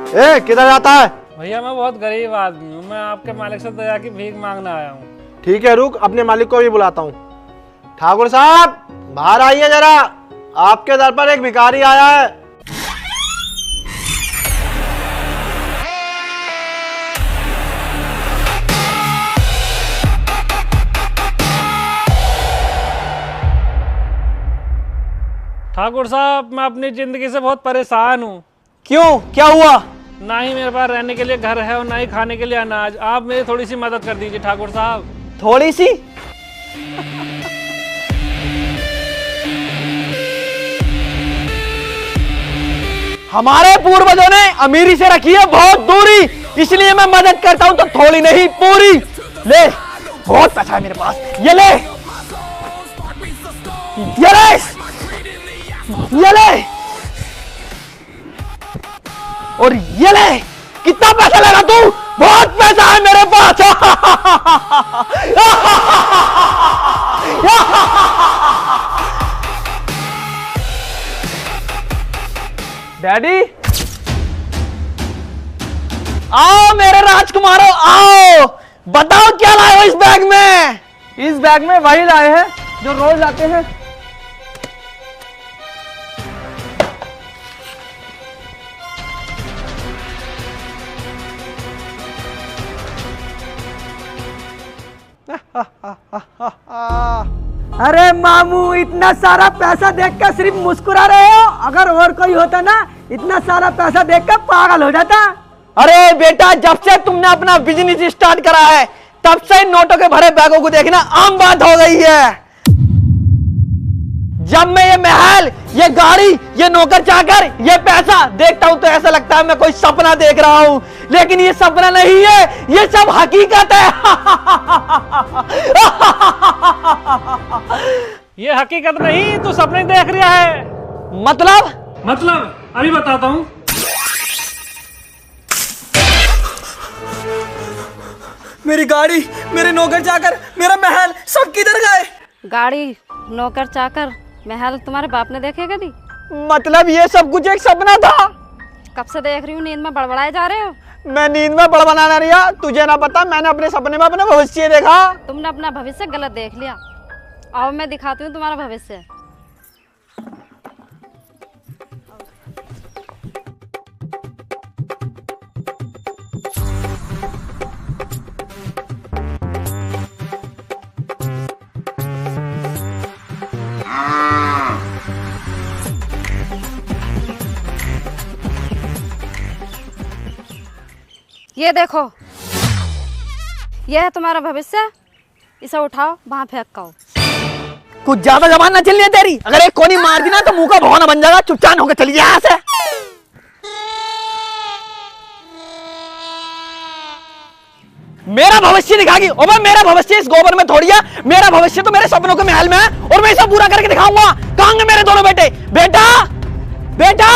ए, किधर जाता है? भैया मैं बहुत गरीब आदमी हूँ, मैं आपके मालिक से दया की भीख मांगने आया हूँ। ठीक है, रुक, अपने मालिक को भी बुलाता हूँ। ठाकुर साहब, बाहर आइए जरा, आपके दर पर एक भिखारी आया है। ठाकुर साहब, मैं अपनी जिंदगी से बहुत परेशान हूँ। क्यों, क्या हुआ? ना ही मेरे पास रहने के लिए घर है और ना ही खाने के लिए अनाज। आप मेरी थोड़ी सी मदद कर दीजिए ठाकुर साहब। थोड़ी सी? हमारे पूर्वजों ने अमीरी से रखी है बहुत दूरी, इसलिए मैं मदद करता हूं तो थोड़ी नहीं पूरी। ले, बहुत पैसा है मेरे पास, ये ले, ये ले, ये ले, और ये ले। कितना पैसा लेगा तू? बहुत पैसा है मेरे पास। डैडी, आओ मेरे राजकुमारों, आओ, बताओ क्या लाए हो इस बैग में? इस बैग में वही लाए हैं जो रोज लाते हैं। अरे मामू, इतना सारा पैसा देखकर सिर्फ मुस्कुरा रहे हो? अगर और कोई होता ना, इतना सारा पैसा देखकर पागल हो जाता। अरे बेटा, जब से तुमने अपना बिजनेस स्टार्ट करा है तब से नोटों के भरे बैगों को देखना आम बात हो गई है। जब मैं ये महल, ये गाड़ी, ये नौकर चाकर, ये पैसा देखता हूं तो ऐसा लगता है मैं कोई सपना देख रहा हूं, लेकिन ये सपना नहीं है, ये सब हकीकत है। ये हकीकत नहीं, तू सपने देख रहा है। मतलब अभी बताता हूँ। मेरी गाड़ी, मेरे नौकर चाकर, मेरा महल सब किधर गए? गाड़ी, नौकर चाकर, महल तुम्हारे बाप ने देखे कभी? मतलब ये सब कुछ एक सपना था? कब से देख रही हूँ, नींद में बड़बड़ाए जा रहे हो। मैं नींद में बड़बड़ाना रहा, तुझे ना पता, मैंने अपने सपने में अपना भविष्य देखा। तुमने अपना भविष्य गलत देख लिया। आओ मैं दिखाती हूँ तुम्हारा भविष्य। ये देखो, यह है तुम्हारा भविष्य। इसे उठाओ, वहां फेंक आओ। कुछ ज्यादा जबान ना चलनी है तेरी, अगर एक कोनी मार दी ना तो मुंह का भौना बन जाएगा। चुपचाप होकर चली जाए यहाँ से। मेरा भविष्य दिखागी? ओबे, मेरा भविष्य इस गोबर में थोड़ी है, मेरा भविष्य तो मेरे सपनों के महल में है और मैं इसे पूरा करके दिखाऊंगा। कहाँ हैं मेरे दोनों बेटे? बेटा, बेटा,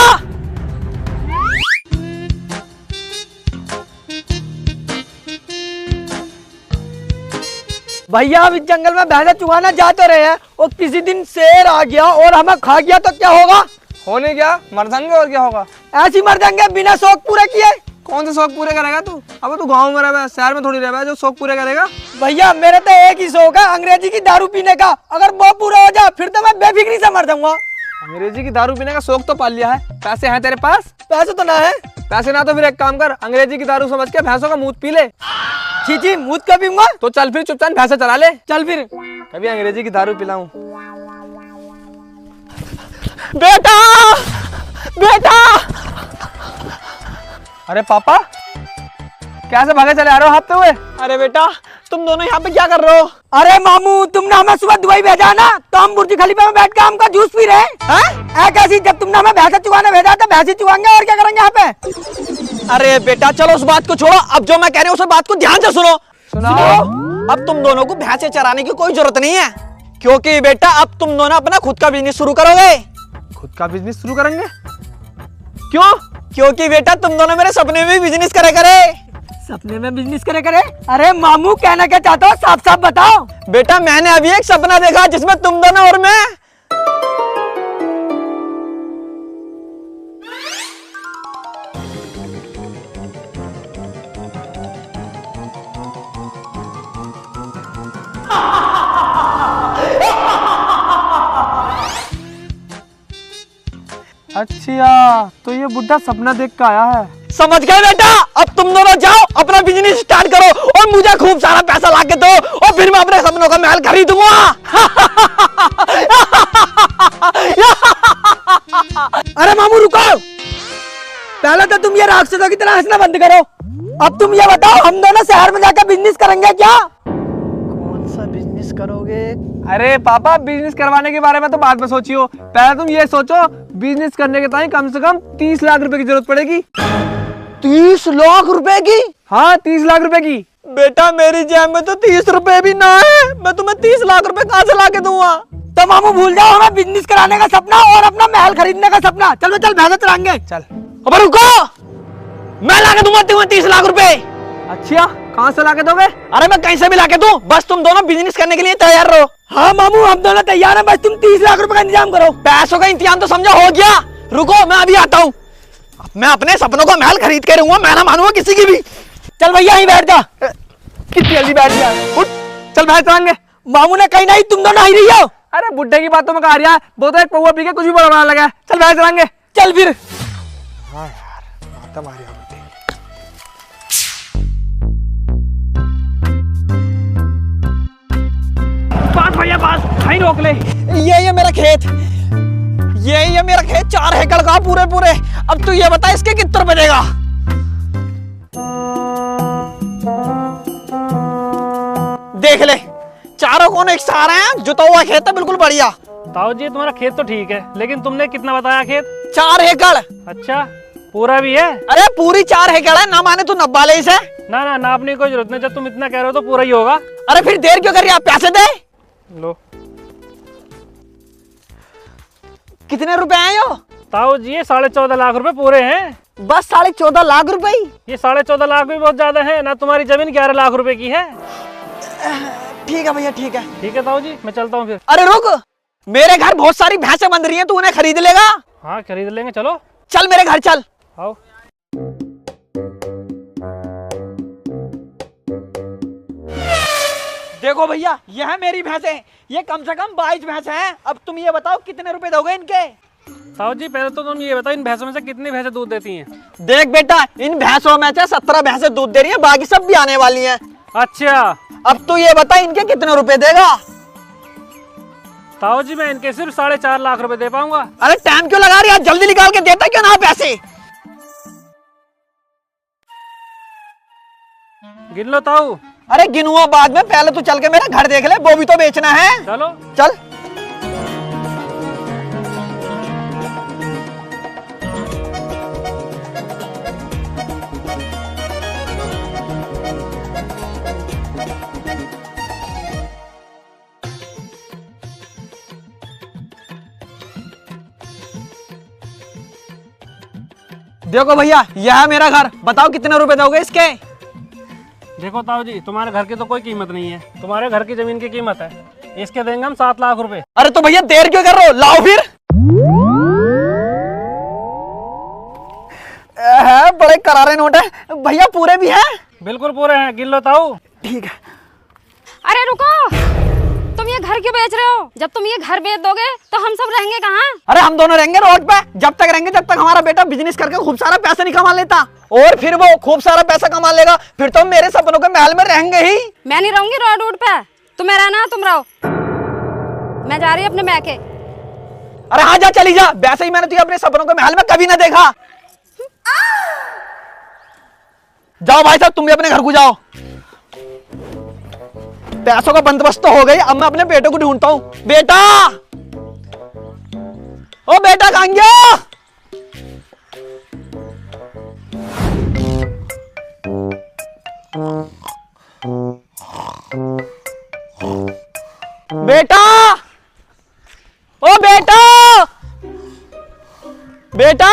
भैया, अब इस जंगल में भैंसा चुगाना जा तो रहे हैं और किसी दिन शेर आ गया और हमें खा गया तो क्या होगा? होने क्या, मर जाएंगे और क्या होगा। ऐसी मर जाएंगे बिना शौक पूरे किए। कौन से शौक पूरे करेगा तू? अब तू गांव में रह, शहर में थोड़ी रह, जो शौक पूरे करेगा। भैया, मेरे तो एक ही शौक है, अंग्रेजी की दारू पीने का। अगर वो पूरा हो जाए फिर तो मैं बेफिक्री से मर जाऊंगा। अंग्रेजी की दारू पीने का शौक तो पाल लिया है, पैसे हैं तेरे पास? पैसे तो ना है। पैसे ना तो फिर एक काम कर, अंग्रेजी की दारू समझ के भैंसों का मूत पी ले। छी मुझ का पीऊंगा। तो चल फिर चुपचाप भैंसा चला ले। चल फिर। कभी अंग्रेजी की दारू पिलाऊं। बेटा बेटा अरे पापा, कैसे भागे चले आ रहे हो हाथते हुए? अरे बेटा तुम दोनों यहाँ पे क्या कर रहे हो? अरे मामू, तुमने हमें सुबह दुबई भेजा ना, तो हम बुर्ज खलीफा में बैठ के आम का जूस पी रहे हैं। कैसी, जब तुमने हमें भैंसा चुगाने भेजा तो भैंसी चुगाएंगे और क्या करेंगे यहाँ पे। अरे बेटा चलो उस बात को छोड़ो, अब जो मैं कह रही हूँ उस बात को ध्यान से सुनो। सुनाओ। अब तुम दोनों को भैंसे चराने की कोई जरूरत नहीं है, क्योंकि बेटा अब तुम दोनों अपना खुद का बिजनेस शुरू करोगे। खुद का बिजनेस शुरू करेंगे? क्यों? क्योंकि बेटा तुम दोनों मेरे सपने में भी बिजनेस करे। सपने में बिजनेस करे? अरे मामू, कहना क्या चाहते हो, साफ साफ बताओ। बेटा मैंने अभी एक सपना देखा जिसमें तुम दोनों और मैं। अच्छा, तो ये बुढ़ा सपना देख के आया है। समझ गए बेटा? अब तुम दोनों जाओ अपना बिजनेस स्टार्ट करो और मुझे खूब सारा पैसा लाके दो और फिर मैं अपने सपनों का महल खरीदूंगा। अरे मामू रुको, पहले तो तुम ये राक्षसों की तरह हंसना बंद करो। अब तुम ये बताओ, हम दोनों शहर में जाकर बिजनेस करेंगे क्या? कौन सा बिजनेस करोगे? अरे पापा, बिजनेस करवाने के बारे में तो बाद में सोचियो, पहले तुम ये सोचो बिजनेस करने के टाइम कम से कम 30 लाख रुपए की जरूरत पड़ेगी। 30 लाख रुपए की? हाँ, 30 लाख रुपए की। बेटा मेरी जेब में तो 30 रुपए भी ना है, मैं तुम्हें 30 लाख रुपए कहाँ से लाके दूंगा? तो मामू भूल जाओ हमें बिजनेस कराने का सपना और अपना महल खरीदने का सपना। चल भैंसा चलाएंगे। चल। अब रुको, मैं लाके दूंगा तुम्हें 30 लाख रुपए। अच्छा, कहाँ से लाके दोगे? अरे मैं कहीं से भी लाके दूं, बस तुम दोनों बिजनेस करने के लिए तैयार रहो। हाँ मामू, हम दोनों तैयार हैं, बस तुम 30 लाख रुपए का इंतजाम करो। पैसों का इंतजाम तो समझो हो गया, रुको मैं अभी आता हूँ। मैं अपने सपनों का महल खरीद के रहूंगा, मैं ना मानूंगा किसी की भी। चल भैया यहीं बैठ जा। कितनी जल्दी बैठ गया? उठ, चल भैंस चलाएंगे। मामू ने कहीं नहीं, तुम दोनों ही रही हो। अरे बुड्ढे की बातों में कहा रहा है, वो तो एक पौवा पी के कुछ भी बड़ा बना लगा है। चल भैंस चलाएंगे। चल फिर। हाँ यार, बात मारी बुड्ढे। बात भैया बात, भाई रोक ले। ये मेरा खेत, ये मेरा खेत 4 एकड़ का पूरे। अब तू ये बता इसके कितने रुपए देगा? देख ले, चारों कोने एक सारे हैं, जुता हुआ खेत है बिल्कुल बढ़िया। ताऊ जी तुम्हारा खेत तो ठीक है, लेकिन तुमने कितना बताया खेत? 4 एकड़। अच्छा, पूरा भी है? अरे पूरी 4 एकड़ है, ना माने तो 90 ले इसे। ना ना, नापने की कोई जरूरत नहीं, जब तुम इतना कह रहे हो तो पूरा ही होगा। अरे फिर देर क्यों कर रही है, आप पैसे दे। लो। कितने रुपए हैं यो? ताऊ जी ये 14.5 लाख रुपए पूरे हैं। बस 14.5 लाख रुपए ही? ये 14.5 लाख भी बहुत ज्यादा है ना, तुम्हारी जमीन 11 लाख रुपए की है। ठीक है भैया, ठीक है। ठीक है ताऊ जी, मैं चलता हूँ फिर। अरे रुक, मेरे घर बहुत सारी भैंसें बंध रही हैं, तू उन्हें खरीद लेगा? हाँ खरीद लेंगे, चलो। चल मेरे घर चल। आओ। देखो भैया, यह है मेरी भैंसें, ये कम से कम 22 भैंसें हैं। अब तुम ये बताओ कितने रुपए दोगे इनके? ताऊ जी पहले तो तुम ये बताओ, इन भैंसों में से कितनी भैंसें दूध देती हैं? देख बेटा, इन भैंसों में से 17 भैंसें दूध दे रही हैं, बाकी सब भी आने वाली हैं। अच्छा। अब तू ये बता इनके कितने रुपए देगा? ताऊ जी मैं इनके सिर्फ 4.5 लाख रुपए दे पाऊंगा। अरे टाइम क्यों लगा रही है, जल्दी निकाल के देता क्यों ना पैसे? गिन लो ताऊ। अरे गिनुआ बाद में, पहले तू चल के मेरा घर देख ले, वो भी तो बेचना है। चलो। चल। देखो भैया, यह है मेरा घर, बताओ कितने रुपए दोगे इसके? देखो ताऊ जी, तुम्हारे घर की तो कोई कीमत नहीं है, तुम्हारे घर की जमीन की कीमत है, इसके देंगे हम 7 लाख रुपए। अरे तो भैया देर क्यों कर रहे हो, लाओ फिर। बड़े करारे नोट है भैया, पूरे भी हैं? बिल्कुल पूरे हैं, गिन लो ताऊ। ठीक है। अरे रुको, तुम ये घर क्यों बेच रहे हो? जब तुम ये घर बेच दोगे तो हम सब रहेंगे कहाँ? अरे हम दोनों रहेंगे रोड पे, जब तक रहेंगे जब तक हमारा बेटा बिजनेस करके खूब सारा पैसा नहीं कमा लेता। और फिर वो खूब सारा पैसा कमा लेगा, फिर तो हम मेरे सपनों के महल में रहेंगे ही। मैं नहीं रहूंगी रोड वोड पे, तुम्हें रहना तुम रहो, मैं जा रही हूँ अपने मैके। अरे हाँ जा, चली जा। वैसे ही मैंने तुझे अपने सपनों के महल में कभी ना देखा। जाओ भाई साहब, तुम भी अपने घर को जाओ। पैसों का बंदोबस्त तो हो गई, अब मैं अपने बेटे को ढूंढता हूँ। बेटा, ओ बेटा कहाँ गया? बेटा, ओ बेटा, बेटा,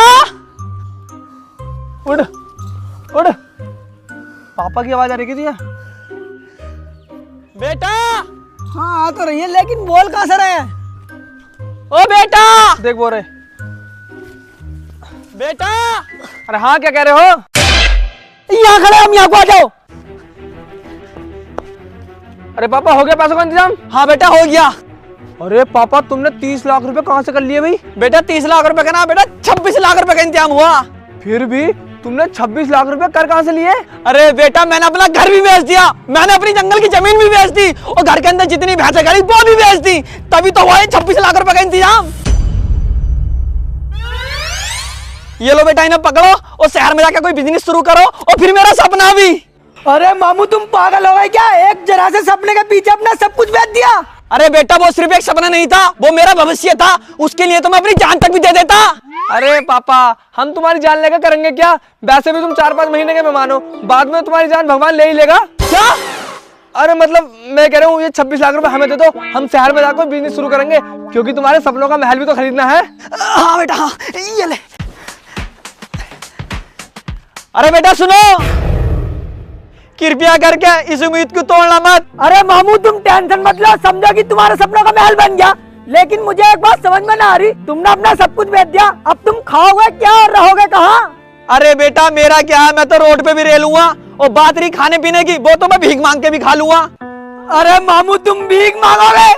उड़ उड़। पापा की आवाज आ रही थी। बेटा, हाँ आ तो रही है, लेकिन बोल कहाँ से रहे हैं? ओ बेटा, देख बोल रहे। बेटा, अरे हाँ क्या कह रहे हो? यहाँ खड़े, हम यहाँ को आ जाओ। अरे पापा हो गया पैसों का इंतजाम? हाँ बेटा हो गया। अरे पापा तुमने 30 लाख रुपए कहाँ से कर लिए भाई? बेटा 30 लाख रुपए का ना बेटा, 26 लाख रुपए का इंतजाम हुआ। फिर भी तुमने 26 लाख रुपए कर कहाँ से लिए? अरे बेटा मैंने अपना घर भी बेच दिया, मैंने अपनी जंगल की जमीन भी बेच दी, और घर के अंदर जितनी भैंसें खड़ी वो भी बेच दी, तभी तो हुआ है 26 लाख रुपए का इंतजाम। ये लो बेटा, इन्हें पकड़ो और शहर में जाकर कोई बिजनेस शुरू करो, और फिर मेरा सपना भी। अरे मामू तुम पागल हो गए क्या? एक जरा से सपने के पीछे अपना सब कुछ बेच दिया? अरे बेटा वो सिर्फ एक सपना नहीं था, वो मेरा भविष्य था, उसके लिए तो मैं अपनी जान तक भी दे देता। अरे पापा हम तुम्हारी जान लेकर करेंगे क्या? वैसे भी तुम 4-5 महीने के मेहमान हो, बाद में तुम्हारी जान भगवान ले ही लेगा। क्या? अरे मतलब मैं कह रहा हूँ ये 26 लाख रुपए हमें दे दो, हम शहर में जाकर बिजनेस शुरू करेंगे, क्योंकि तुम्हारे सपनों का महल भी तो खरीदना है। हाँ बेटा हाँ, ये ले। अरे बेटा सुनो, कृपया करके इस उम्मीद को तोड़ना मत। अरे मामू तुम टेंशन मत लो, समझो कि तुम्हारे सपनों का महल बन गया। लेकिन मुझे एक बात समझ में ना आ रही, तुमने अपना सब कुछ बेच दिया, अब तुम खाओगे क्या और रहोगे कहाँ? अरे बेटा मेरा क्या है, मैं तो रोड पे भी रह लूंगा, और बात रही खाने पीने की, वो तो मैं भीख मांग के भी खा लूंगा। अरे मामू तुम भीख मांगोगे?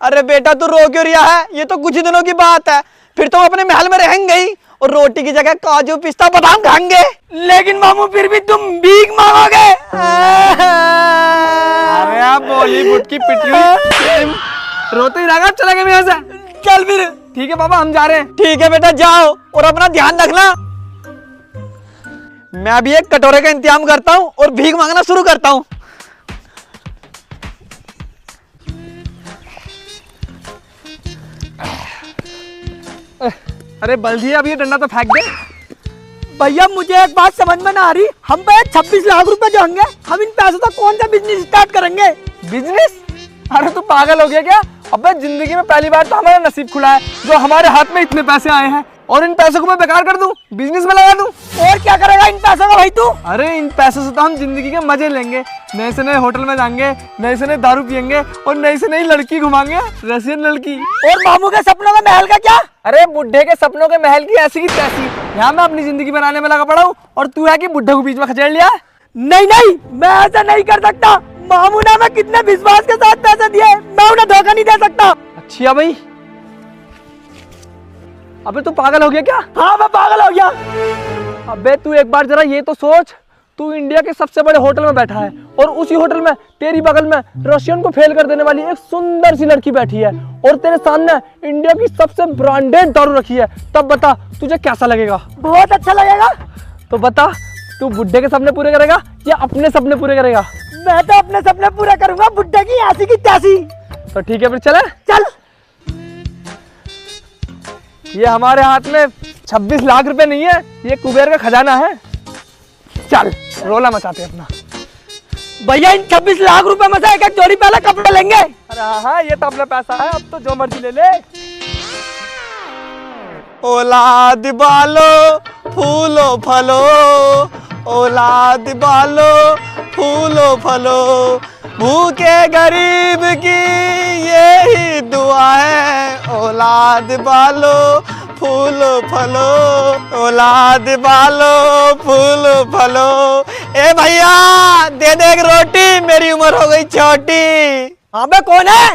अरे बेटा तू रो क्यों रहा है? ये तो कुछ ही दिनों की बात है, फिर तो अपने महल में रहेंगे ही, और रोटी की जगह काजू पिस्ता बादाम खाएंगे। लेकिन मामू फिर भी तुम भीख मांगोगे? अरे आप बॉलीवुड की पिटी हुई रोते ही रहेगा, चला गया यहाँ से। चल फिर। ठीक है पापा हम जा रहे हैं। ठीक है बेटा जाओ, और अपना ध्यान रखना। मैं भी एक कटोरे का इंतजाम करता हूँ और भीख मांगना शुरू करता हूँ। अरे बल्दी अब ये डंडा तो फेंक दे। भैया मुझे एक बात समझ में ना आ रही, हम पे 26 लाख रुपए जो होंगे, हम इन पैसों का कौन सा बिजनेस स्टार्ट करेंगे? बिजनेस? अरे तू पागल हो गया क्या? अबे जिंदगी में पहली बार तो हमारा नसीब खुला है, जो हमारे हाथ में इतने पैसे आए हैं, और इन पैसों को मैं बेकार कर दूं, बिजनेस में लगा दूं। और क्या करेगा इन पैसों का भाई तू? अरे इन पैसों से तो हम जिंदगी के मजे लेंगे, नए से नए होटल में जाएंगे, नए से नए दारू पियेंगे, और नई से नई लड़की घुमाएंगे, रशियन लड़की। और मामू के सपनों का महल का क्या? अरे बुढ़े के सपनों के महल की ऐसी की तैसी, यहाँ मैं अपनी जिंदगी बनाने में लगा पड़ा हूँ, और तू है कि बुढ़े को बीच में खचेड़ लिया। नहीं नहीं, मैं ऐसा नहीं कर सकता। मामू ने हमें कितने विश्वास के साथ पैसे दिए, मैं उन्हें धोखा नहीं दे सकता। अच्छा भाई, अबे तू पागल हो गया क्या? हाँ मैं पागल हो गया। अबे तू एक बार जरा ये तो सोच, तू इंडिया के सबसे बड़े होटल में बैठा है, और उसी होटल में तेरी बगल में रशियन को फेल कर देने वाली एक सुंदर सी लड़की बैठी है, और तेरे सामने इंडिया की सबसे ब्रांडेड दारू रखी है, तब बता तुझे कैसा लगेगा? बहुत अच्छा लगेगा। तो बता तू बुढ़े के सपने पूरे करेगा या अपने सपने पूरे करेगा? मैं तो अपने सपने पूरे करूंगा, बुढ़े की ऐसी की तैसी। तो ठीक है फिर चले। चल। ये हमारे हाथ में 26 लाख रुपए नहीं है, ये कुबेर का खजाना है। चल रोला मचाते अपना। भैया इन 26 लाख रुपए में से एक एक जोड़ी पहले कपड़े लेंगे। अरे हाँ ये तो अपना पैसा है, अब तो जो मर्जी ले ले। औलाद बालो फूलो फलो, औलाद बालो फूलो फलो, भूखे गरीब की यही दुआ है, औलाद बालो फूलो फलो, औलाद बालो फूलो फलो। ए भैया दे दे एक रोटी, मेरी उम्र हो गई छोटी। अबे कौन है?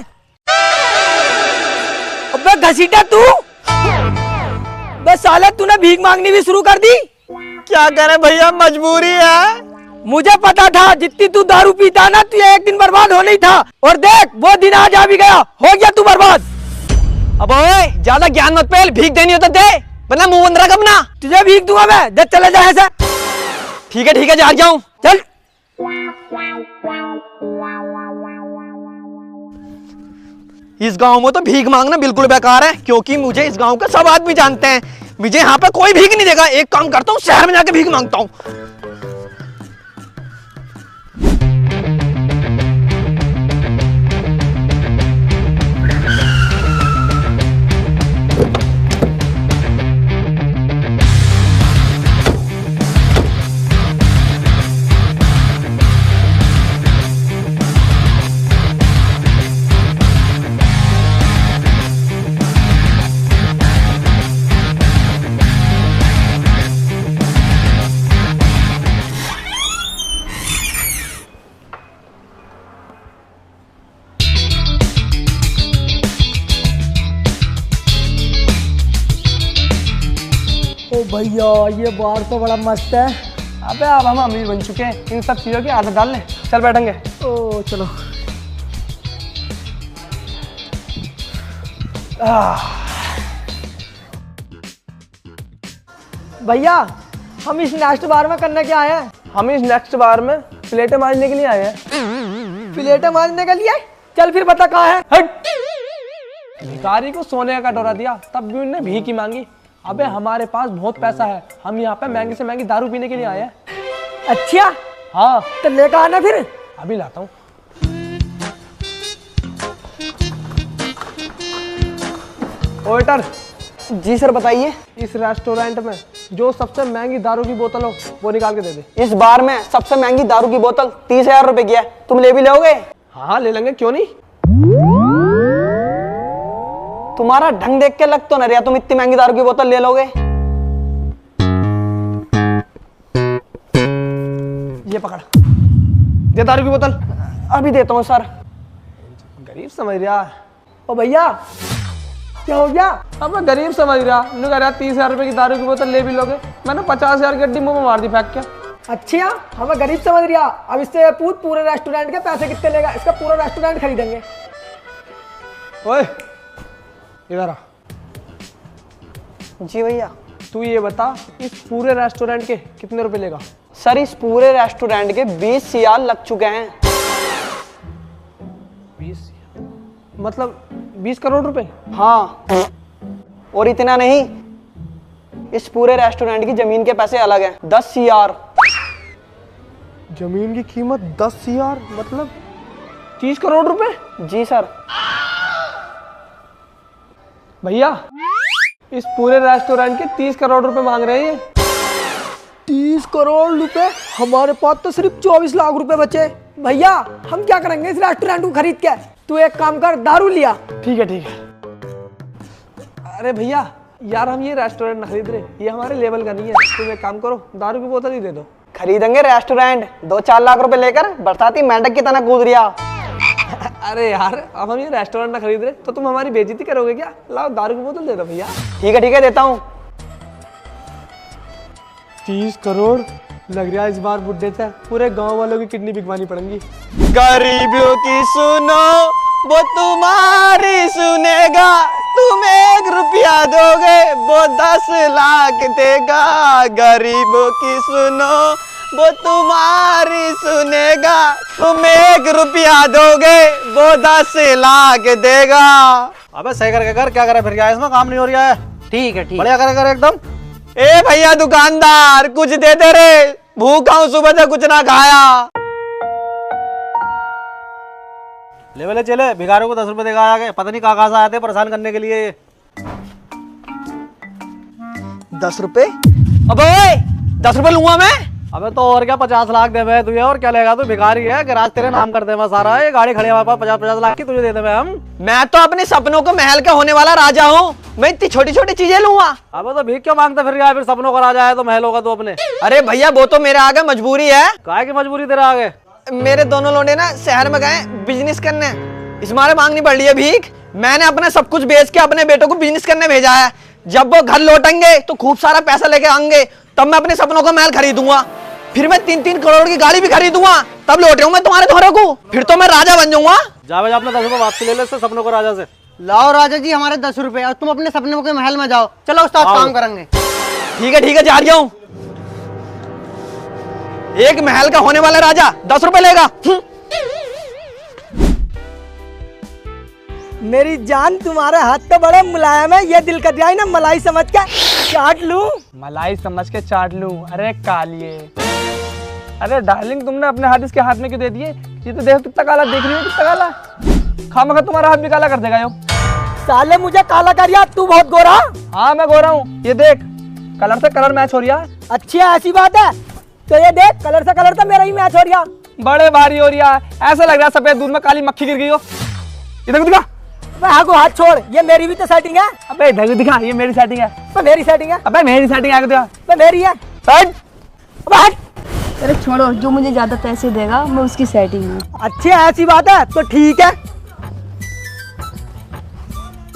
अबे घसीटा तू? बे साले तूने भीख मांगनी भी शुरू कर दी? क्या करे भैया, मजबूरी है। मुझे पता था जितनी तू दारू पीता ना तू एक दिन बर्बाद होना ही था, और देख वो दिन आज आ भी गया, हो गया तू बर्बाद। अब ओए ज्यादा ज्ञान मत पेल, भीख देनी हो तो दे, वरना मुंह बंद रख अपना। तुझे भीख दूंगा मैं, जब चले जाए ऐसा। ठीक है जा जाऊं। चल। इस गांव में तो भीख मांगना बिल्कुल बेकार है, क्योंकि मुझे इस गांव के सब आदमी जानते हैं। मुझे यहाँ पे कोई भीख नहीं देगा। एक काम करता हूँ, शहर में जाके भीख मांगता हूँ। ओ भैया ये बार तो बड़ा मस्त है। अबे अब हम अमीर बन चुके हैं, इन सब चीजों की आदत डाल ले। चल बैठेंगे। ओ चलो। भैया हम इस नेक्स्ट बार में करने क्या आए हैं? हम इस नेक्स्ट बार में प्लेटें मारने के लिए आए हैं। प्लेटें मारने के लिए? चल फिर बता कहाँ है? हट! भिखारी को सोने का कटोरा दिया, तब भी उन्होंने भीख ही मांगी। अबे हमारे पास बहुत पैसा है, हम यहाँ पे महंगी से महंगी दारू पीने के लिए आए हैं। अच्छा हाँ तो लेकर आना फिर। अभी लाता हूँ। वेटर। जी सर बताइए। इस रेस्टोरेंट में जो सबसे महंगी दारू की बोतल हो वो निकाल के दे दे। इस बार में सबसे महंगी दारू की बोतल 30,000 रुपए की है, तुम ले भी लोगे? हाँ ले लेंगे, क्यों नहीं। तुम्हारा ढंग देख के लग तो नहीं रहा तुम इतनी महंगी दारू की बोतल ले लोगे। ये पकड़, दे दारू की बोतल। अभी देता हूँ सर। गरीब समझ रहा। ओ भैया क्या हो गया? अब मैं गरीब समझ रहा, उन्होंने कह रहा 30,000 रुपए की दारू की बोतल ले भी लोगे। मैंने 50,000 की गड्डी मुंह में मार दी फेंक के। अच्छा हमें गरीब समझ रहा। अब इससे पूछ पूरे रेस्टोरेंट के पैसे कितने लेगा, इसका पूरा रेस्टोरेंट खरीदेंगे। ओए इधर आ। जी भैया। तू ये बता इस पूरे रेस्टोरेंट के कितने रुपए लेगा? सर इस पूरे रेस्टोरेंट के 20,000 लग चुके हैं। 20 मतलब 20 करोड़ रुपए? हाँ, और इतना नहीं, इस पूरे रेस्टोरेंट की जमीन के पैसे अलग हैं, 10,000। जमीन की कीमत 10,000 मतलब 30 करोड़ रुपए? जी सर। भैया इस पूरे रेस्टोरेंट के 30 करोड़ रुपए मांग रहे हैं ये। 30 करोड़ रुपए? हमारे पास तो सिर्फ 24 लाख रुपए बचे। भैया हम क्या करेंगे इस रेस्टोरेंट को खरीद के? तू एक काम कर, दारू लिया। ठीक है। अरे भैया यार हम ये रेस्टोरेंट ना खरीद रहे, ये हमारे लेवल का नहीं है। तुम एक काम करो, दारू की बोतल ही दे दो। खरीदेंगे रेस्टोरेंट, 2-4 लाख रुपए लेकर बरसाती मेंढक की तरह कूद रिया। अरे यार अब हम ये रेस्टोरेंट ना खरीद रहे तो तुम हमारी बेइज्जती करोगे क्या? लाओ दारू की बोतल दे दो भैया। ठीक है देता हूँ। 30 करोड़ लग रहा है इस बार बुड्ढे से पूरे गांव वालों की किडनी बिकवानी पड़ेगी। गरीबियों की सुनो वो तुम्हारी सुनेगा, तुम 1 रुपया दोगे वो 10 लाख देगा। गरीबों की सुनो वो तुम्हारी सुनेगा, तुम 1 रुपया दोगे वो 10 लाख देगा। अबे सही करके कर, क्या करे फिर, क्या इसमें काम नहीं हो रहा है। ठीक है बढ़िया करे कर एकदम। ए भैया दुकानदार कुछ देते रे, भूखा हूं, सुबह से कुछ ना खाया। ले वाले चले, भिखारियों को 10 रुपए देगा आगे, पता नहीं कहाँ से आए थे परेशान करने के लिए। 10 रुपए? अबे 10 रुपए लूंगा मैं? अबे तो और क्या, 50 लाख दे मैं तुझे, और क्या लेगा? तू भिखारी है, गैराज तेरे नाम कर दे मैं सारा, ये गाड़ी खड़ी है हमारे पास 50-50 लाख की, तुझे दे दे मैं हम। मैं तो अपने सपनों को महल का होने वाला राजा हूँ, मैं इतनी छोटी छोटी चीजें लूंगा। अबे तो भीख क्यों मांगता फिर रहा है? फिर सपनों का राजा है तो महल होगा तू अपने। अरे भैया वो तो मेरे आगे मजबूरी है। काहे की मजबूरी तेरे आगे? मेरे दोनों लोंडे ना शहर में गए बिजनेस करने, इस मारे मांगनी पड़ रही है भीख। मैंने अपने सब कुछ बेच के अपने बेटों को बिजनेस करने भेजा है। जब वो घर लौटेंगे तो खूब सारा पैसा लेके आएंगे, तब मैं अपने सपनों का महल खरीदूंगा। फिर मैं 3-3 करोड़ की गाड़ी भी खरीदूंगा, तब लौटे मैं तुम्हारे धोरे को। फिर तो मैं राजा बन जाऊंगा। जावेद अपना 10 रुपए वापसी ले ले इससे सपनों को राजा से। लाओ राजा जी हमारे 10 रुपए और तुम अपने सपनों के महल में जाओ। चलो उस्ताद काम करेंगे। ठीक है जा रहा हूं। एक महल का होने वाला राजा 10 रुपए लेगा। मेरी जान तुम्हारे हाथ तो बड़े मुलायम है, ये दिल कर जाए ना मलाई समझ के चाट लूं। मलाई समझ के चाट लूं? अरे कालिए, अरे डार्लिंग तुमने अपने हाथ इसके हाथ में क्यों दे दिए? ये तो देखो कितना काला देख रही हो, कितना काला। खामखा तुम्हारा हाथ भी काला कर देगा यो। साले मुझे काला कर दिया, तू बहुत गोरा। हाँ मैं गोरा हूँ, ये देख कलर से कलर मैच हो रहा है। अच्छी है, ऐसी बात है तो ये देख कलर से कलर तो मेरा ही मैच हो रहा। बड़े भारी हो रहा है, ऐसा लग रहा है सफेद दूध में काली मक्खी गिर गई हो। इधर को दिखा। हाँ को हाथ छोड़, ये मेरी भी तो सेटिंग है। अबे इधर को दिखा, ये मेरी सेटिंग है। मेरी सेटिंग है। अबे मेरी सेटिंग है, दिखा। मेरी है। हट। अबे हट। अरे छोड़ो, जो मुझे ज्यादा पैसे देगा मैं उसकी सेटिंग हूँ। अच्छी है, ऐसी बात है तो ठीक है।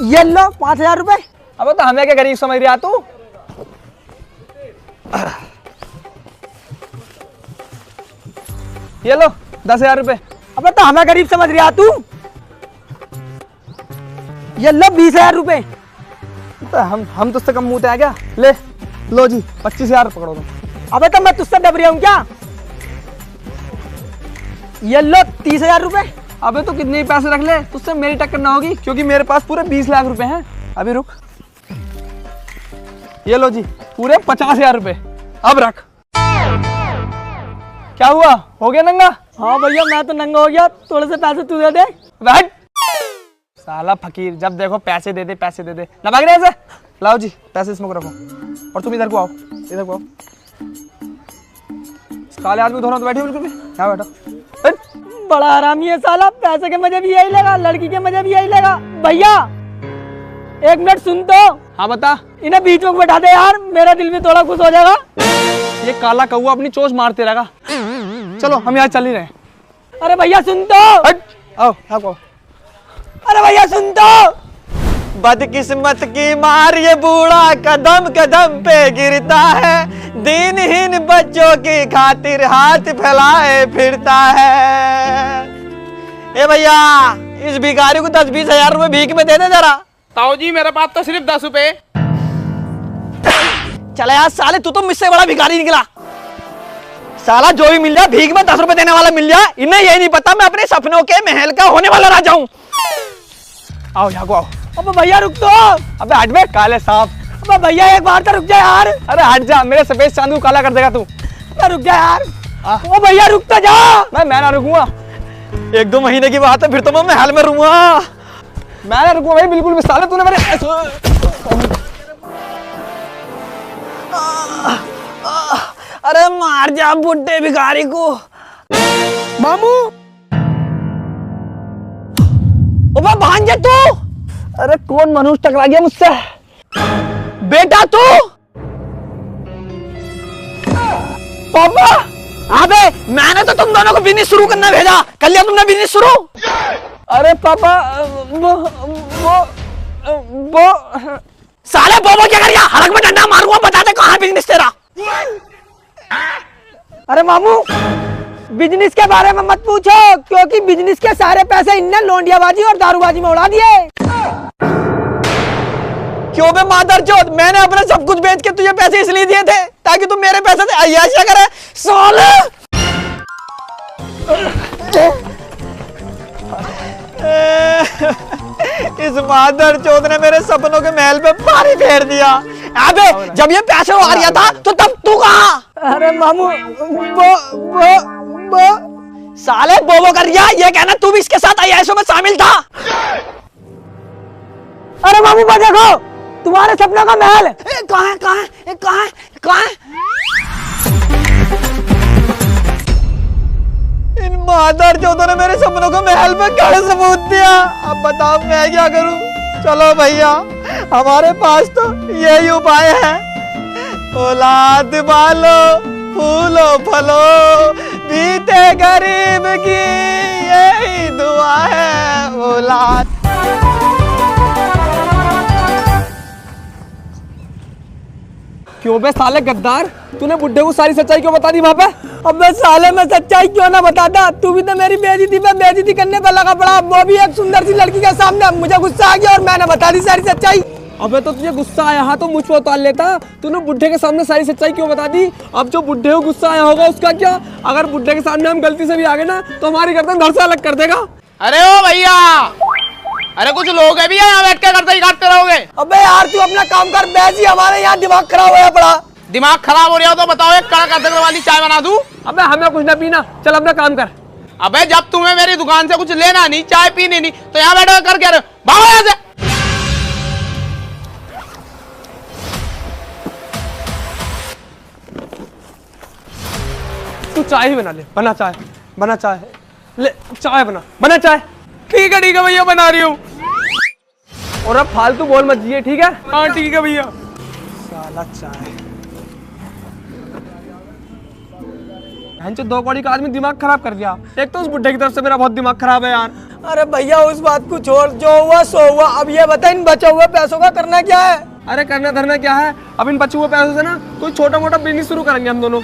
ये लो 5000 रुपए। अब तो हमें क्या गरीब समझ रहा तू? ये लो 10,000 रुपए। अब तो हमें गरीब समझ रहा तू। ये लो 20,000 रुपए। तो हम तुझसे कम मुंह है क्या? ले लो जी 25,000 पकड़ो तुम। अबे तो मैं तुझसे डब रहा हूँ क्या? ये लो 30,000 रुपए। अबे तो कितने ही पैसे रख ले, तुझसे मेरी टक्कर ना होगी, क्योंकि मेरे पास पूरे 20 लाख रुपए हैं। अभी रुक, ये लो जी पूरे 50,000 रुपए। अब रख। क्या हुआ, हो गया नंगा? हाँ भैया मैं तो नंगा हो गया, थोड़े से पैसे तू दे दे। बैठ। साला फकीर, जब देखो पैसे दे दे पैसे दे दे, ना भाग रहे ऐसे। लाओ जी पैसे इसमें रखो, और तुम इधर को आओ, इधर को आओ। काले आदमी दोनों तो बैठे बिल्कुल भी, यहाँ बैठो। बड़ा आरामी है साला, पैसे के मजे भी यही लगा, लड़की के मजे भी यही लगा। भैया 1 मिनट सुन तो। हाँ बता। इन्हें बीच में बैठा दे यार, मेरा दिल भी थोड़ा खुश हो जाएगा। ये काला कौवा अपनी चोंच मारते रहेगा। चलो हम यहाँ चल ही रहे। अरे भैया सुन तो। आओ यहाँ को। अरे भैया सुन तो। बदकिस्मत की मार ये बूढ़ा कदम कदम पे गिरता है, दीनहीन बच्चों की खातिर हाथ फैलाए फिरता है। ए भैया इस भिखारी को 10-20 हजार रुपए भीख में दे दे जरा। ताऊ जी मेरे पास तो सिर्फ 10 रुपए। चला यार साले, तू तो मुझसे बड़ा भिखारी निकला। साला जो भी मिल जाए भीख में 10 रुपए देने वाला मिल जाए, इन्हें यही नहीं पता मैं अपने सपनों के महल का होने वाला राजा हूँ। आओ यहाँ को आओ। अबे भैया रुक तो। अबे हट बे काले सांप। अबे भैया एक बार तो रुक जा यार। अरे हट जा, मेरे सफेद चांदी को काला कर देगा तू। अबे रुक जा यार। ओ भैया रुक तो जा। मैं ना रुकूंगा। 1-2 महीने की बात है, फिर तो मैं महल में रहूंगा। मैं ना रुकूंगा भाई बिल्कुल भी। साले तूने मेरे अरे मार जा बुड्ढे भिखारी को। मामू ओबे भांजे तू। अरे कौन मनुष्य टकरा गया मुझसे? बेटा तू। पापा। अबे मैंने तो तुम दोनों को बिजनेस शुरू करना भेजा, कर लिया तुमने बिजनेस शुरू? अरे पापा वो साले बोबो क्या कर गया? हड़क में डंडा मारूंगा, बता दे कहाँ बिजनेस तेरा। अरे मामू बिजनेस के बारे में मत पूछो, क्योंकि बिजनेस के सारे पैसे इनने लोंडियाबाजी और दारूबाजी में उड़ा दिए। क्यों बे मादरचोद, मैंने अपने सब कुछ बेच के तुझे पैसे इसलिए दिए थे ताकि तू मेरे पैसे से अय्याशियां करे। साले इस मादरचोद ने मेरे सपनों के महल पे पानी फेर दिया। अबे जब ये पैसे आ रहा था तो तब तू कहाँ? अरे मामू साले बोबो कर दिया, ये कहना तू भी इसके साथ अय्याशों में शामिल था। अरे मामू बा देखो तुम्हारे सपनों का महल। कहाँ है? इन मादरचोदों ने मेरे सपनों को महल पे कैसे सबूत दिया? अब बताओ मैं क्या करूं? चलो भैया हमारे पास तो यही उपाय है। औलाद पालो, फूलो फलो, बीते गरीब की यही दुआ है औलाद। क्यों बे साले गद्दार, तूने बुड्ढे को सारी सच्चाई क्यों बता दी वहाँ पे? अबे साले मैं सच्चाई क्यों ना बताता, तू भी तो मेरी बेइज्जती पे बेइज्जती करने पे लगा पड़ा, वो भी एक सुंदर सी लड़की के सामने। मुझे गुस्सा आ गया और मैंने बता दी सारी सच्चाई। अबे तो तुझे गुस्सा आया हाँ तो मुझ पर उतार लेता, तूने बुड्ढे के सामने सारी सच्चाई क्यों बता दी? अब जो बुड्ढे को गुस्सा आया होगा उसका क्या? अगर बुड्ढे के सामने हम गलती से भी आ गए ना तो हमारी गर्दन धड़ से अलग कर देगा। अरे ओ भैया, अरे कुछ लोग है भी यहाँ बैठ के करते ही काटते रहोगे। अबे यार तू अपना काम कर, बैसी हमारे यहाँ दिमाग खराब होया पड़ा। दिमाग खराब हो रहा हो तो बताओ, एक कड़क अदरक वाली चाय बना दूं? अबे हमें कुछ ना पीना, चल अपना काम कर। अबे जब तुम्हें मेरी दुकान से कुछ लेना नहीं, चाय पीनी नहीं, तो यहाँ बैठो कर क्या रहे हो? भागो यहाँ से। तू चाय ही बना ले, बना चाय, बना चाय, ले चाय बना चाय। ठीक है भैया, बना रही हूँ। और अब फालतू बोल मत जिए, ठीक है? हाँ ठीक है भैया। साला चाय, जो 2 कौड़ी का आदमी दिमाग खराब कर दिया। एक तो उस बुड्ढे की तरफ से मेरा बहुत दिमाग खराब है यार। अरे भैया उस बात को छोड़, जो हुआ सो हुआ। अब ये बता इन बचे हुए पैसों का करना क्या है? अरे करना धरना क्या है, अब इन बचे हुए पैसों से ना कोई छोटा मोटा बिजनेस शुरू करेंगे हम दोनों।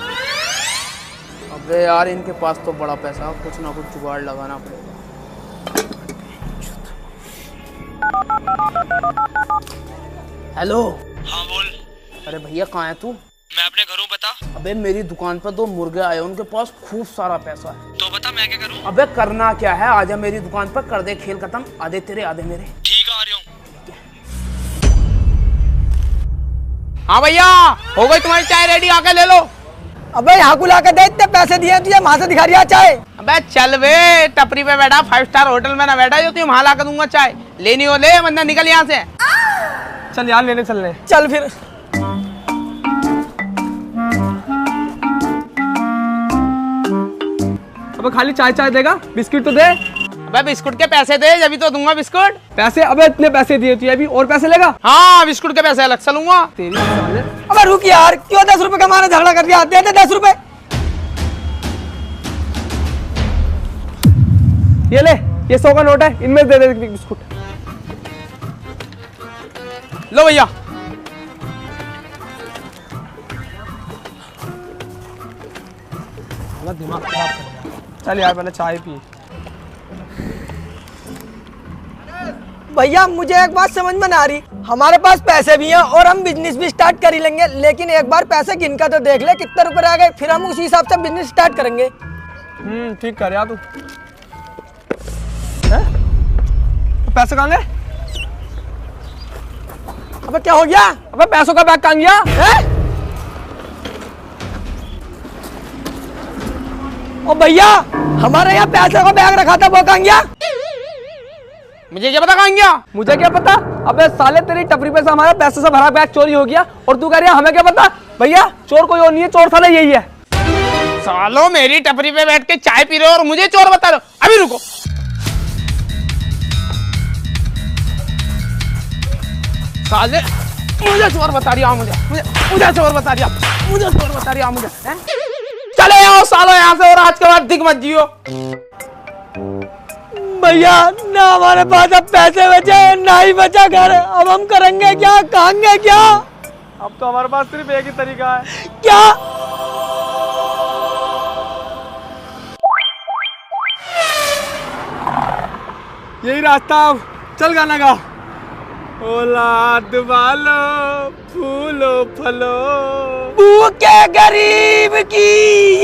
अबे यार इनके पास तो बड़ा पैसा, कुछ ना कुछ जुगाड़ लगाना पड़ेगा। हेलो। हाँ बोल। अरे भैया कहाँ है तू? मैं अपने घर हूँ, बता। अबे मेरी दुकान पर 2 मुर्गे आए, उनके पास खूब सारा पैसा है। तो बता मैं क्या करूँ? अबे करना क्या है, आजा मेरी दुकान पर, कर दे खेल खत्म, आधे तेरे आधे मेरे। ठीक है, आ रही हूँ। हाँ भैया हो गई तुम्हारी चाय रेडी, आके ले लो। अबे यहाँ को लाकर दे, इतने पैसे दिए तुझे, वहां से दिखा रहा चाय। अबे चल बे, टपरी पे बैठा, 5 स्टार होटल में ना बैठा जो तुम वहां ला कर दूंगा चाय। लेनी हो ले, वरना निकल यहाँ से। चल यार लेने चल रहे। चल फिर। अब खाली चाय चाय देगा, बिस्किट तो दे। अबे बिस्कुट के पैसे दे, जब तो दूंगा बिस्कुट। पैसे? अबे इतने पैसे दिए तू, अभी और पैसे लेगा? हाँ बिस्कुट के पैसे अलग से लूंगा। तेरी साले। अबे रुक यार, क्यों 10 रुपए का मारा झगड़ा कर दिया? दे दे 10 रुपए। ये ले, ये 100 का नोट है, इनमें दे दे बिस्कुट। लो भैया। दिमाग खराब कर दिया। चल यार पहले चाय पी। भैया मुझे एक बात समझ में ना आ रही, हमारे पास पैसे भी हैं और हम बिजनेस भी स्टार्ट कर ही लेंगे, लेकिन एक बार पैसे गिन कर तो देख ले कितने रुपए रह गए, फिर हम उसी हिसाब से बिजनेस स्टार्ट करेंगे। ठीक कर यार तू। पैसे कहाँ गए? अबे क्या हो गया? अबे पैसों का बैग कहाँ गया? ओ भैया हमारे यहाँ पैसे का बैग रखा था, वो कहाँ गया? मुझे क्या पता कहाँ गया? मुझे क्या पता? अबे साले तेरी टपरी पे से हमारा पैसे से भरा बैग चोरी हो गया और तू कह रही है हमें क्या पता? भैया चोर कोई और नहीं है, चोर साला यही है। सालो मेरी टपरी पे बैठ के चाय पी रहे हो और मुझे चोर बता रहे हो? अभी रुको। साले मुझे चोर बता रही हो, मुझे चोर बता रही हो, मुझे चोर बता रही हो मुझे। चले आओ सालो यहाँ से, और आज के बाद दिख मत जियो। भैया ना हमारे पास अब पैसे बचे ना ही बचा घर, अब हम करेंगे क्या, खाएंगे क्या? अब तो हमारे पास सिर्फ एक ही तरीका है। क्या? यही रास्ता, अब चल गाना गा। औलाद वालो फूलो फलो, भूखे गरीब की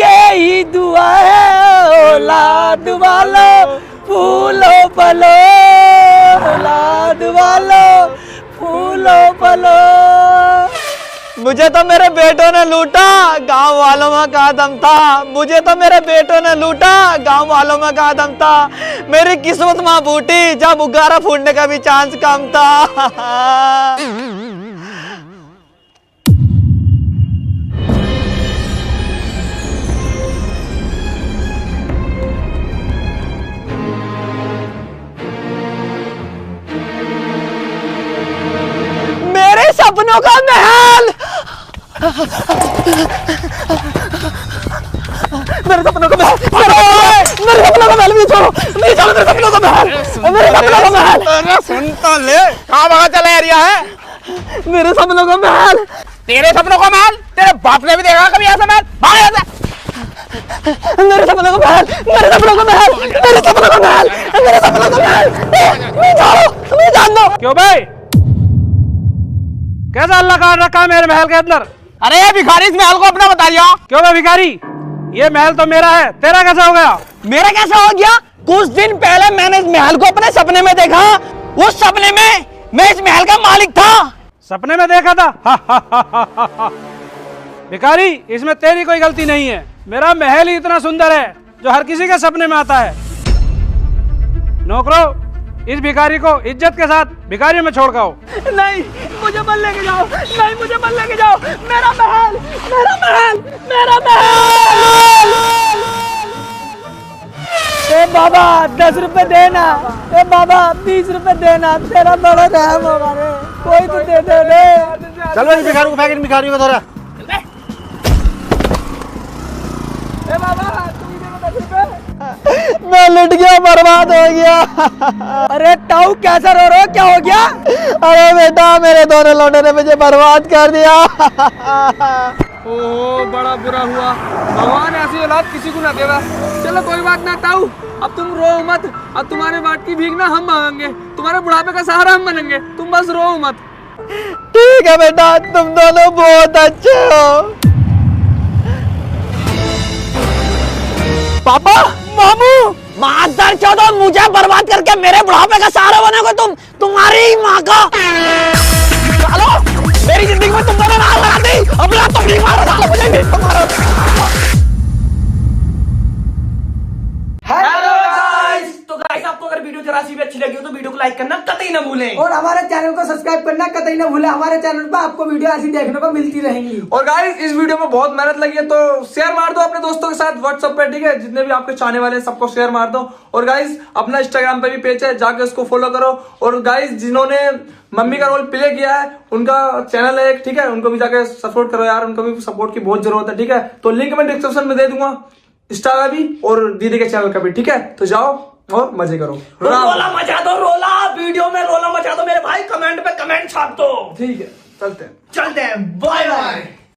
यही दुआ है, औलाद वालो फूलो फलो, औलाद वालो फूलो फलो। मुझे तो मेरे बेटों ने लूटा, गांव वालों में कहा दम था। मुझे तो मेरे बेटों ने लूटा, गांव वालों में कहा दम था। मेरी किस्मत मां बूटी, जब उगारा फूटने का भी चांस कम था। मेरे सपनों का महल, मेरे सपनों का महल, मेरे सपनों का महल भी छोड़ो, मेरे सपनों का महल, मेरे सपनों का महल, अरे सुन तो ले, कहाँ भागा चला एरिया है? मेरे सपनों का महल। तेरे सपनों का महल? तेरे बाप ने भी देखा कभी ऐसा महल? भाग यहाँ से। मेरे सपनों का महल, मेरे सपनों का महल, मेरे सपनों का महल, मेरे सपनों का महल। मैं छोड़ो, मैं जान दो। क्यों भाई, कैसा अल्लाह काट रखा है मेरे महल के अंदर? अरे ये भिखारी इस महल को अपना बता दिया। क्यों भाई भिखारी, ये महल तो मेरा है, तेरा कैसा हो गया? मेरा कैसा हो गया? कुछ दिन पहले मैंने इस महल को अपने सपने में देखा। उस सपने में मैं इस महल का मालिक था। सपने में देखा था? भिखारी, इसमें तेरी कोई गलती नहीं है। मेरा महल ही इतना सुंदर है जो हर किसी के सपने में आता है। नौकरों, इस भिखारी को इज्जत के साथ भिखारी में छोड़ आओ। नहीं, मुझे मत लेके जाओ, नहीं मुझे मत लेके जाओ। मेरा महल, मेरा महल, मेरा महल। ए बाबा 10 रुपए देना, ए बाबा 20 रुपए देना, तेरा बड़ा रहम होगा रे, कोई तो दे दे रे। चलो इस भिखारी को फेंक, इन भिखारियों को धरा। ए बाबा तू ही दे 10 रुपए। मैं लुट गया, बर्बाद हो गया। अरे ताऊ कैसा रो रहे हो, क्या हो गया? अरे बेटा, मेरे दोनों लौंडे ने मुझे बर्बाद कर दिया। ओहो बड़ा बुरा हुआ, भगवान ऐसी औलाद किसी को ना देगा। चलो कोई बात ना ताऊ, अब तुम रो मत, अब तुम्हारे बाट की भीख ना हम मांगेंगे, तुम्हारे बुढ़ापे का सहारा हम बनेंगे, तुम बस रो मत। ठीक है बेटा, तुम दोनों बहुत अच्छे हो। पापा, मामू, मादर चौदह, मुझे बर्बाद करके मेरे बुढ़ापे का सहारा बनोगे तुम, तुम्हारी ही माँ का। चलो, मेरी जिंदगी में तुम दोनों नाल लगा दी, अब ना तुम नहीं मारो, सालो मुझे नहीं मारो। हेलो गाइस, तो गाइस आपको अगर वीडियो जरा सी भी अच्छी लगी हो तो वीडियो को लाइक करना कतई ना भूलें और हमारे चैनल को सब्सक्राइब करना कतई ना भूलें। हमारे चैनल पर आपको वीडियो ऐसी देखने को मिलती रहेंगी। और गाइस इस वीडियो में बहुत मेहनत लगी है, तो शेयर मार दो अपने दोस्तों के साथ व्हाट्सएप पे, ठीक है? जितने भी आपके चाहने वाले हैं सबको शेयर मार दो। और गाइस अपना इंस्टाग्राम पे भी पेज है, जाके उसको फॉलो करो। और गाइस जिन्होंने मम्मी का रोल प्ले किया है उनका चैनल है एक, ठीक है? उनको भी जाके सपोर्ट करो यार, उनको भी सपोर्ट की बहुत जरूरत है, ठीक है? तो लिंक मैं डिस्क्रिप्शन में दे दूंगा, इंस्टा का भी और दीदी के चैनल का भी, ठीक है? तो जाओ और मजे करो। रोला मचा दो, रोला वीडियो में रोला मचा दो मेरे भाई, कमेंट पे कमेंट छाप दो। ठीक है, चलते हैं। चलते हैं, बाय बाय।